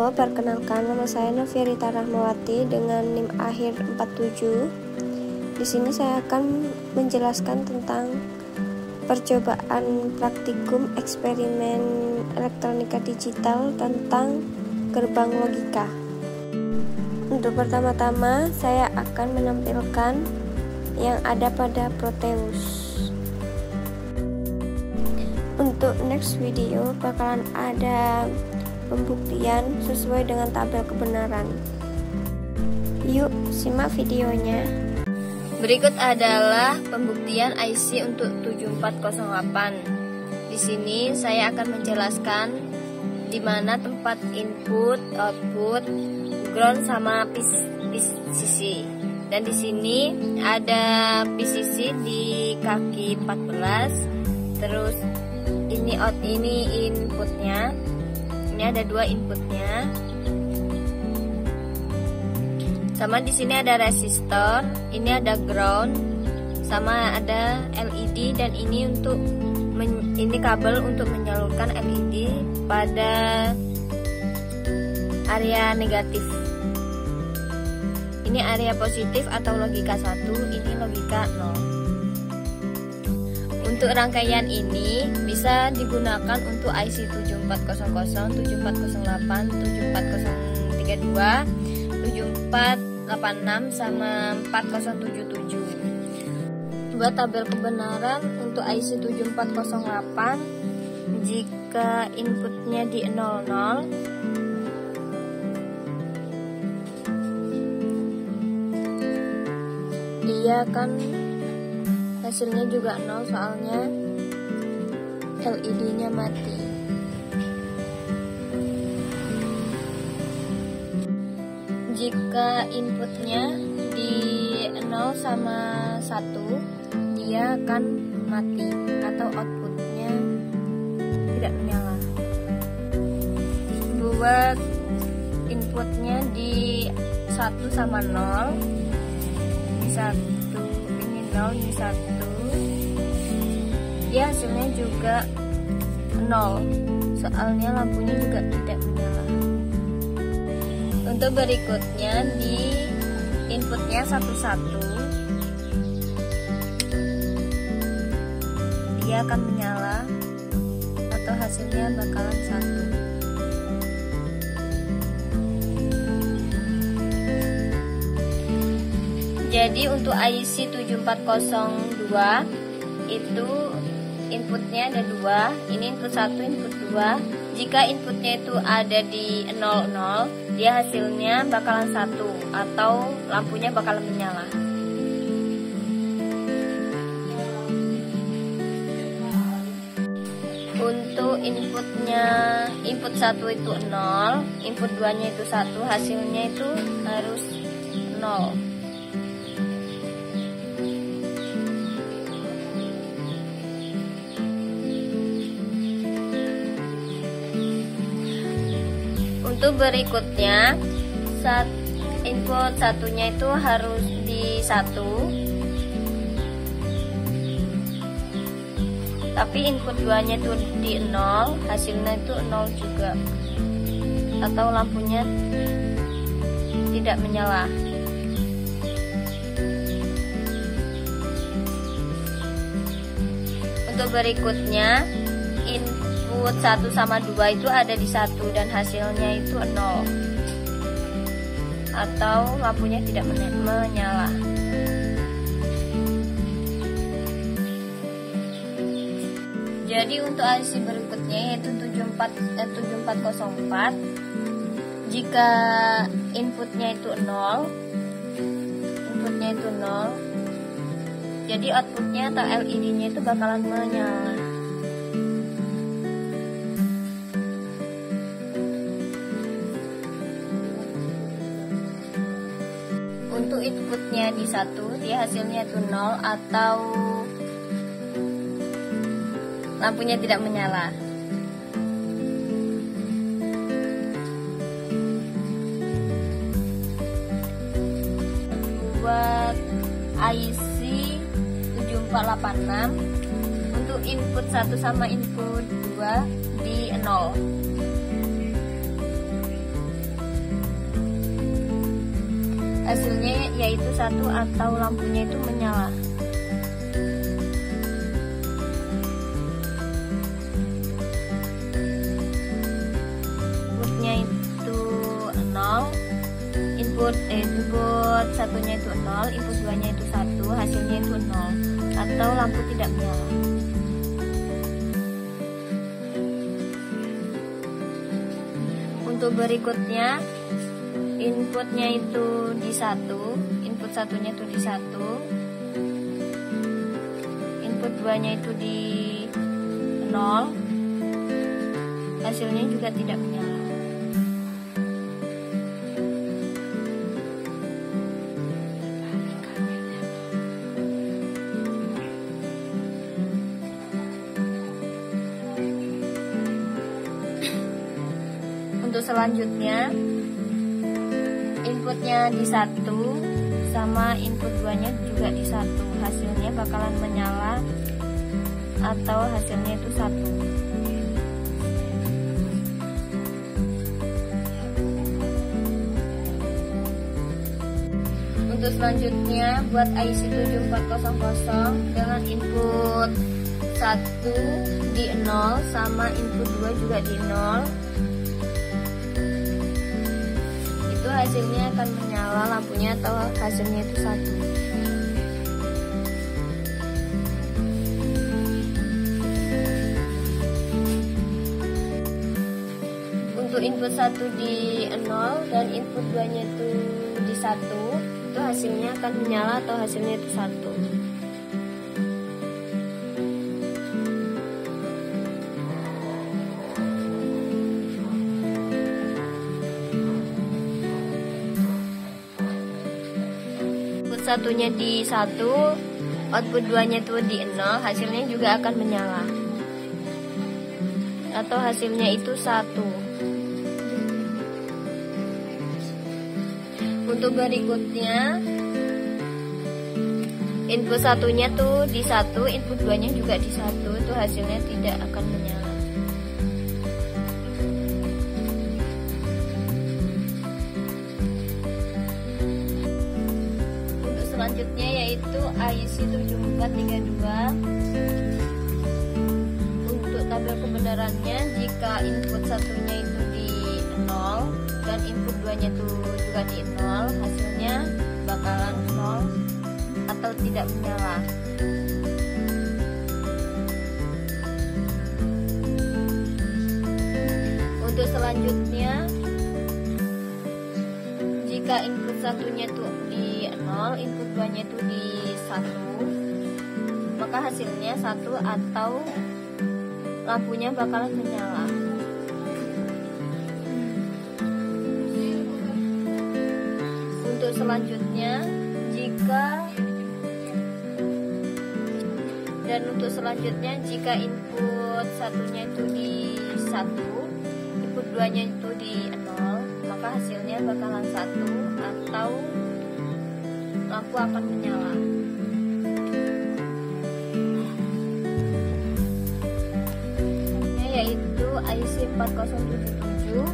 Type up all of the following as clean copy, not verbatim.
Halo, perkenalkan nama saya Novia Rita Rahmawati dengan NIM akhir 47. Di sini saya akan menjelaskan tentang percobaan praktikum eksperimen elektronika digital tentang gerbang logika. Untuk pertama-tama saya akan menampilkan yang ada pada Proteus. Untuk next video bakalan ada pembuktian sesuai dengan tabel kebenaran. Yuk simak videonya. Berikut adalah pembuktian IC untuk 7408. Di sini saya akan menjelaskan di mana tempat input, output, ground sama PCC. Dan di sini ada PCC di kaki 14. Terus ini inputnya. Ini ada dua inputnya. Sama di sini ada resistor, ini ada ground, sama ada LED, dan ini ini kabel untuk menyalurkan LED pada area negatif. Ini area positif atau logika 1, ini logika 0. Untuk rangkaian ini bisa digunakan untuk IC 7400, 7408, 74032, 7486 sama 4077. Buat tabel kebenaran untuk IC 7408, jika inputnya di 00, dia akan hasilnya juga 0, soalnya LED-nya mati. Jika inputnya di 0 sama 1, dia akan mati atau outputnya tidak menyala. Buat inputnya di 1 sama 0, di 1 ini 0, ini 1, dia hasilnya juga 0, soalnya lampunya juga tidak menyala. Untuk berikutnya di inputnya 11, dia akan menyala atau hasilnya bakalan 1. Jadi untuk IC 7402 itu inputnya ada 2, ini input 1, input 2. Jika inputnya itu ada di 00, dia hasilnya bakalan 1 atau lampunya bakalan menyala. Untuk inputnya, input 1 itu 0, input 2 nya itu 1, hasilnya itu harus 0. Untuk berikutnya, input 1-nya itu harus di 1, tapi input 2-nya itu di 0, hasilnya itu 0 juga, atau lampunya tidak menyala. Untuk berikutnya, input 1 sama 2 itu ada di 1 dan hasilnya itu 0 atau lampunya tidak menyala. Jadi untuk IC berikutnya yaitu 7404, jika inputnya itu 0, jadi outputnya atau LED-nya itu bakalan menyala. Untuk inputnya di 1, dia hasilnya itu 0 atau lampunya tidak menyala. Buat IC 7486, untuk input 1 sama input 2 di 0. hasilnya yaitu 1 atau lampunya itu menyala. Inputnya itu 0, input satunya itu 0, input 2-nya itu 1, hasilnya itu 0 atau lampu tidak menyala. Untuk berikutnya, inputnya itu di 1, input satunya itu di 1, input 2-nya itu di 0, hasilnya juga tidak menyala. Untuk selanjutnya, inputnya di 1 sama input 2-nya juga di 1, hasilnya bakalan menyala atau hasilnya itu 1. Untuk selanjutnya, buat IC 7400 dengan input 1 di 0 sama input 2 juga di 0, hasilnya akan menyala lampunya atau hasilnya itu 1. Untuk input 1 di 0 dan input 2-nya itu di 1, itu hasilnya akan menyala atau hasilnya itu 1. Satunya di 1, output 2-nya itu di 0, hasilnya juga akan menyala atau hasilnya itu 1. Untuk berikutnya, input satunya tuh di 1, input 2-nya juga di 1, itu hasilnya tidak akan menyala. Selanjutnya yaitu IC 7432. Untuk tabel kebenarannya, jika input satunya itu di 0 dan input 2-nya itu juga di 0, hasilnya bakalan 0 atau tidak menyala. Untuk selanjutnya, jika input satunya itu di 0, input 2-nya itu di 1, maka hasilnya 1 atau lampunya bakalan menyala. Untuk selanjutnya, jika input satunya itu di 1, input 2-nya itu di 0, maka hasilnya bakalan 1 atau lampu akan menyala. Yaitu IC 4077.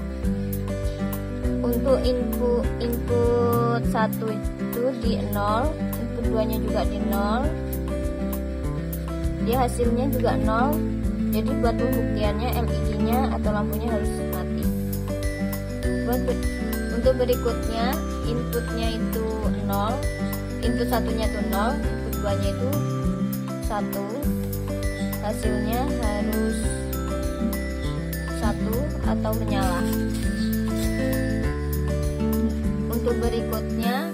Untuk input 1 itu di 0, input 2-nya juga di 0, dia hasilnya juga 0. Jadi buat pembuktiannya LED-nya atau lampunya harus mati. Untuk berikutnya, inputnya itu 0, input satunya itu 0, input 2-nya itu 1, hasilnya harus 1 atau menyala. Untuk berikutnya,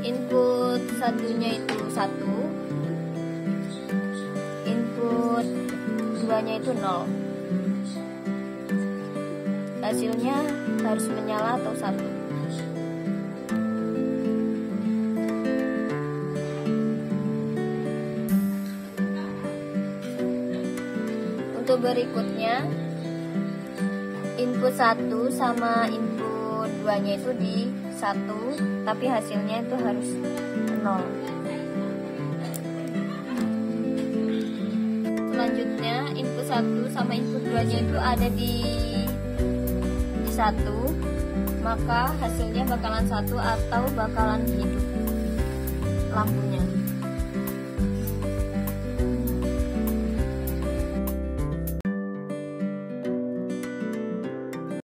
input satunya itu 1, input 2-nya itu 0, hasilnya harus menyala atau 1. Untuk berikutnya, input 1 sama input 2-nya itu di 1, tapi hasilnya itu harus 0. Selanjutnya, input 1 sama input 2-nya itu ada di 1, maka hasilnya bakalan 1 atau bakalan hidup lampunya.